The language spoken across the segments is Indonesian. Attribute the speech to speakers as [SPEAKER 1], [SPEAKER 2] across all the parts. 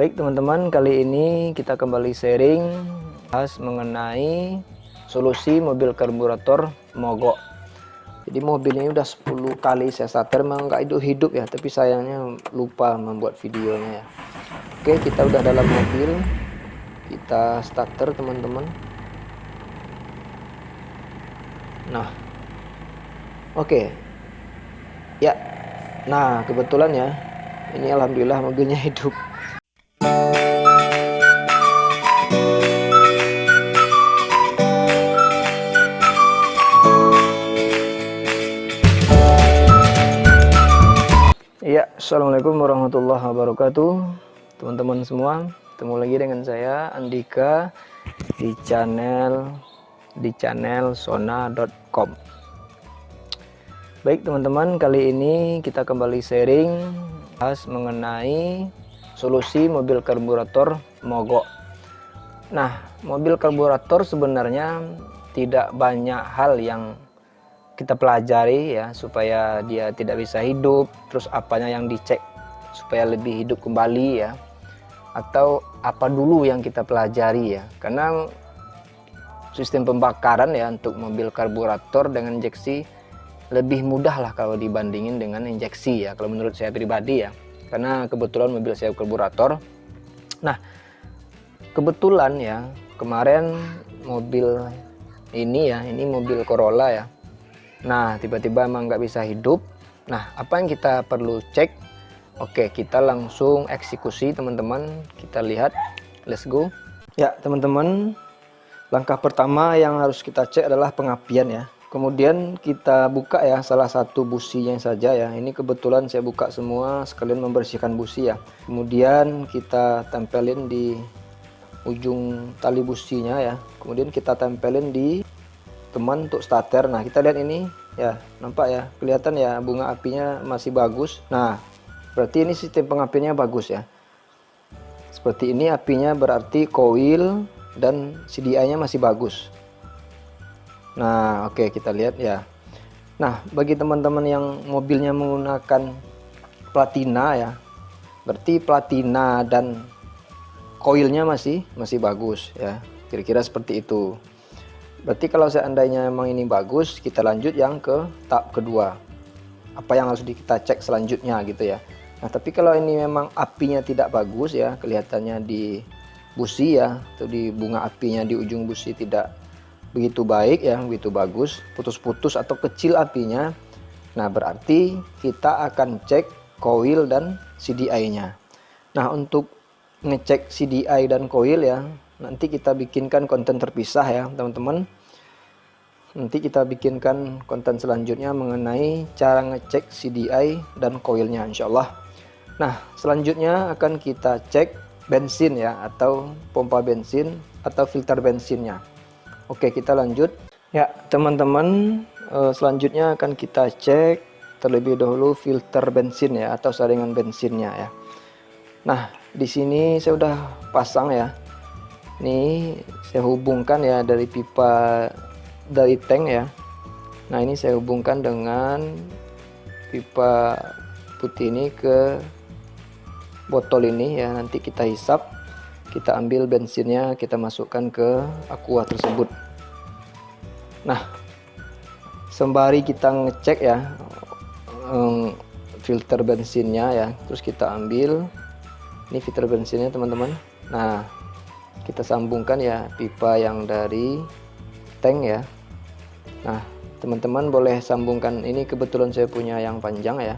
[SPEAKER 1] Baik teman-teman, kali ini kita kembali sharing bahas mengenai solusi mobil karburator mogok. Jadi mobil ini udah 10 kali saya starter, memang nggak hidup ya, tapi sayangnya lupa membuat videonya ya. Oke, kita udah dalam mobil, kita starter teman-teman. Nah, oke ya, nah kebetulan ya, ini alhamdulillah mobilnya hidup. Iya, assalamualaikum warahmatullahi wabarakatuh, teman-teman semua. Ketemu lagi dengan saya Andika di channel sona.com. Baik teman-teman, kali ini kita kembali sharing bahas mengenai solusi mobil karburator mogok. Nah, mobil karburator sebenarnya tidak banyak hal yang kita pelajari ya supaya dia tidak bisa hidup, terus apanya yang dicek supaya lebih hidup kembali ya, atau apa dulu yang kita pelajari ya, karena sistem pembakaran ya untuk mobil karburator dengan injeksi lebih mudah lah kalau dibandingin dengan injeksi ya, kalau menurut saya pribadi ya, karena kebetulan mobil saya karburator. Nah, kebetulan ya kemarin mobil ini ya, ini mobil Corolla ya. Nah, tiba-tiba emang nggak bisa hidup. Nah, apa yang kita perlu cek? Oke, kita langsung eksekusi teman-teman. Kita lihat, let's go. Ya teman-teman, langkah pertama yang harus kita cek adalah pengapian ya. Kemudian kita buka ya salah satu businya saja ya. Ini kebetulan saya buka semua sekalian membersihkan busi ya. Kemudian kita tempelin di ujung tali businya ya. Kemudian kita tempelin di teman untuk starter. Nah, kita lihat ini ya, nampak ya, kelihatan ya bunga apinya masih bagus. Nah, berarti ini sistem pengapiannya bagus ya. Seperti ini apinya, berarti coil dan CDI nya masih bagus. Nah, oke, kita lihat ya. Nah, bagi teman-teman yang mobilnya menggunakan platina ya, berarti platina dan coilnya masih bagus ya, kira-kira seperti itu. Berarti kalau seandainya memang ini bagus, kita lanjut yang ke tahap kedua. Apa yang harus kita cek selanjutnya gitu ya. Nah, tapi kalau ini memang apinya tidak bagus ya, kelihatannya di busi ya, atau di bunga apinya di ujung busi tidak begitu baik ya, begitu bagus, putus-putus atau kecil apinya. Nah, berarti kita akan cek coil dan CDI-nya. Nah, untuk ngecek CDI dan coil ya, nanti kita bikinkan konten terpisah ya teman-teman. Nanti kita bikinkan konten selanjutnya mengenai cara ngecek CDI dan coilnya insyaallah. Nah, selanjutnya akan kita cek bensin ya, atau pompa bensin atau filter bensinnya. Oke, kita lanjut ya teman-teman. Selanjutnya akan kita cek terlebih dahulu filter bensin ya, atau saringan bensinnya ya. Nah, di sini saya udah pasang ya. Ini saya hubungkan ya dari pipa dari tank ya. Nah, ini saya hubungkan dengan pipa putih ini ke botol ini ya. Nanti kita hisap, kita ambil bensinnya, kita masukkan ke aqua tersebut. Nah, sembari kita ngecek ya filter bensinnya ya, terus kita ambil ini filter bensinnya teman-teman. Nah, kita sambungkan ya pipa yang dari tank ya. Nah, teman-teman boleh sambungkan, ini kebetulan saya punya yang panjang ya.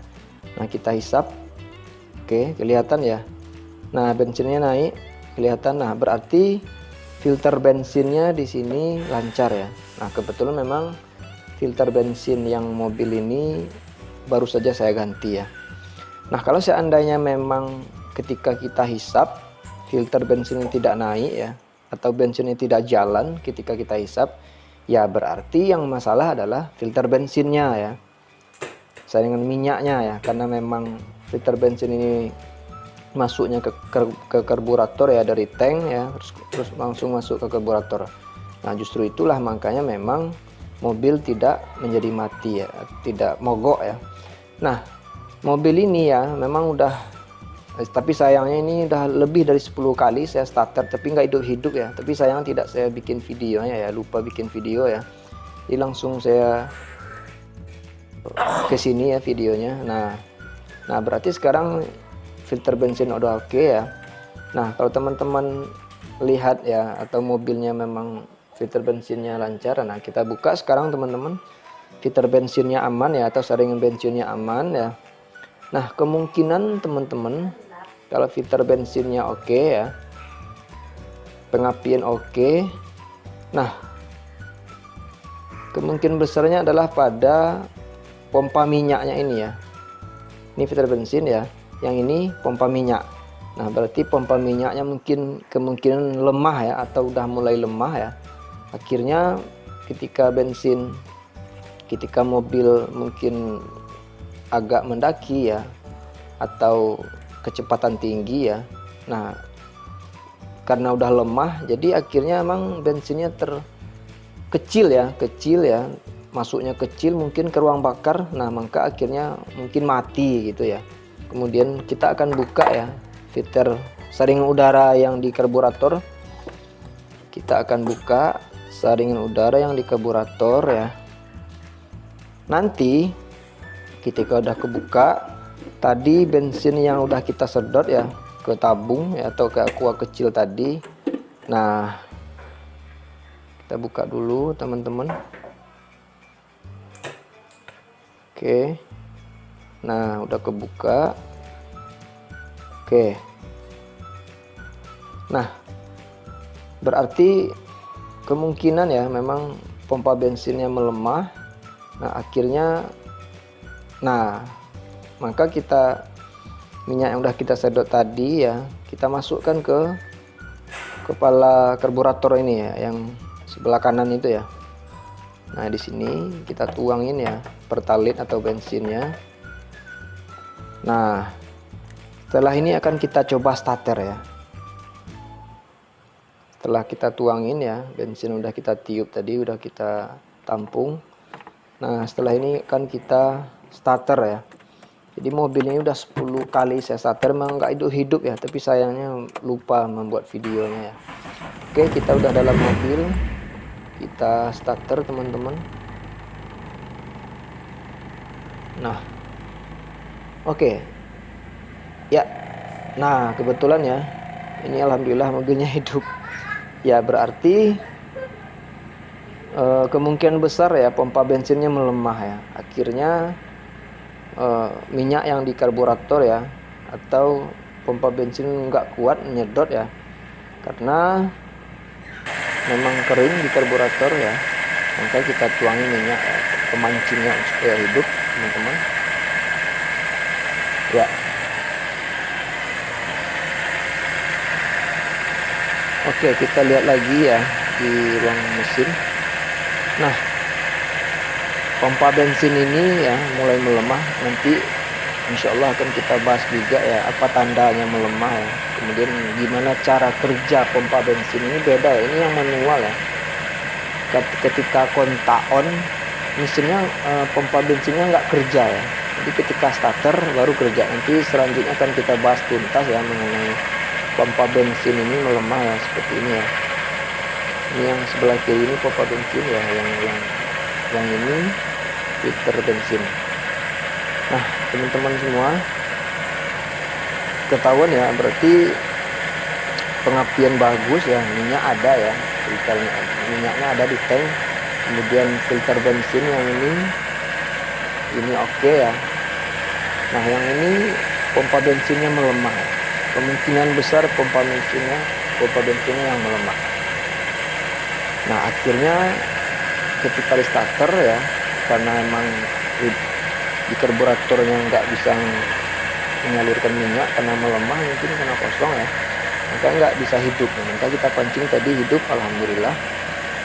[SPEAKER 1] Nah, kita hisap. Oke, kelihatan ya. Nah, bensinnya naik, kelihatan. Nah, berarti filter bensinnya di sini lancar ya. Nah, kebetulan memang filter bensin yang mobil ini baru saja saya ganti ya. Nah, kalau seandainya memang ketika kita hisap filter bensin yang tidak naik ya, atau bensinnya tidak jalan ketika kita hisap, ya berarti yang masalah adalah filter bensinnya ya, saringan minyaknya ya, karena memang filter bensin ini masuknya ke karburator ya dari tank ya, terus langsung masuk ke karburator. Nah, justru itulah makanya memang mobil tidak menjadi mati ya, tidak mogok ya. Nah, mobil ini ya memang udah Tapi sayangnya ini udah lebih dari 10 kali saya starter tapi nggak hidup-hidup ya. Tapi sayang tidak saya bikin videonya ya, lupa bikin video ya. Jadi langsung saya ke sini ya videonya. Nah berarti sekarang filter bensin udah oke ya. Nah kalau teman-teman lihat ya, atau mobilnya memang filter bensinnya lancar, nah kita buka sekarang teman-teman. Filter bensinnya aman ya, atau saringan bensinnya aman ya. Nah kemungkinan teman-teman kalau filter bensinnya oke ya, pengapian oke, nah kemungkinan besarnya adalah pada pompa minyaknya ini ya. Ini filter bensin ya, yang ini pompa minyak. Nah berarti pompa minyaknya mungkin kemungkinan lemah ya, atau udah mulai lemah ya. Akhirnya ketika mobil mungkin agak mendaki ya, atau kecepatan tinggi ya, nah karena udah lemah jadi akhirnya emang bensinnya kecil ya, masuknya kecil mungkin ke ruang bakar. Nah maka akhirnya mungkin mati gitu ya. Kemudian kita akan buka ya filter saringan udara yang di karburator. Kita akan buka saringan udara yang di karburator ya. Nanti ketika udah kebuka, tadi bensin yang udah kita sedot ya ke tabung ya, atau ke aqua kecil tadi. Nah kita buka dulu teman-teman. Oke, nah udah kebuka. Oke, nah berarti kemungkinan ya memang pompa bensinnya melemah. Nah akhirnya, nah maka minyak yang udah kita sedot tadi ya, kita masukkan ke kepala karburator ini ya, yang sebelah kanan itu ya. Nah di sini kita tuangin ya pertalite atau bensinnya. Nah setelah ini akan kita coba starter ya. Setelah kita tuangin ya, bensin udah kita tiup tadi, udah kita tampung. Nah setelah ini kan kita starter ya. Jadi mobil ini udah 10 kali saya starter, memang nggak hidup ya, tapi sayangnya lupa membuat videonya ya. Oke, kita udah dalam mobil, kita starter teman-teman. Nah oke ya, nah kebetulan ya ini alhamdulillah mobilnya hidup ya. Berarti kemungkinan besar ya pompa bensinnya melemah ya. Akhirnya minyak yang di karburator ya, atau pompa bensin nggak kuat nyedot ya, karena memang kering di karburator ya. Maka kita tuangin minyak ya, pemancingnya supaya hidup teman-teman ya. Oke, kita lihat lagi ya di ruang mesin. Nah pompa bensin ini ya mulai melemah. Nanti insya Allah akan kita bahas juga ya apa tandanya melemah ya. Kemudian gimana cara kerja pompa bensin ini, beda ya, ini yang manual ya. Ketika kontak on mesinnya, pompa bensinnya nggak kerja ya. Jadi ketika starter baru kerja. Nanti selanjutnya akan kita bahas tuntas ya mengenai pompa bensin ini melemah ya, seperti ini ya. Ini yang sebelah kiri ini pompa bensin ya, yang ini filter bensin. Nah teman-teman semua ketahuan ya, berarti pengapian bagus ya, minyak ada ya, filternya, minyaknya ada di tank. Kemudian filter bensin yang ini oke ya. Nah yang ini pompa bensinnya melemah, kemungkinan besar pompa bensinnya yang melemah. Nah akhirnya ketika di starter ya, karena emang di karburatornya nggak bisa menyalurkan minyak karena melemah, mungkin karena kosong ya, maka nggak bisa hidup. Maka kita pancing tadi hidup, alhamdulillah.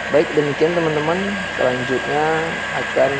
[SPEAKER 1] Baik, demikian teman-teman, selanjutnya akan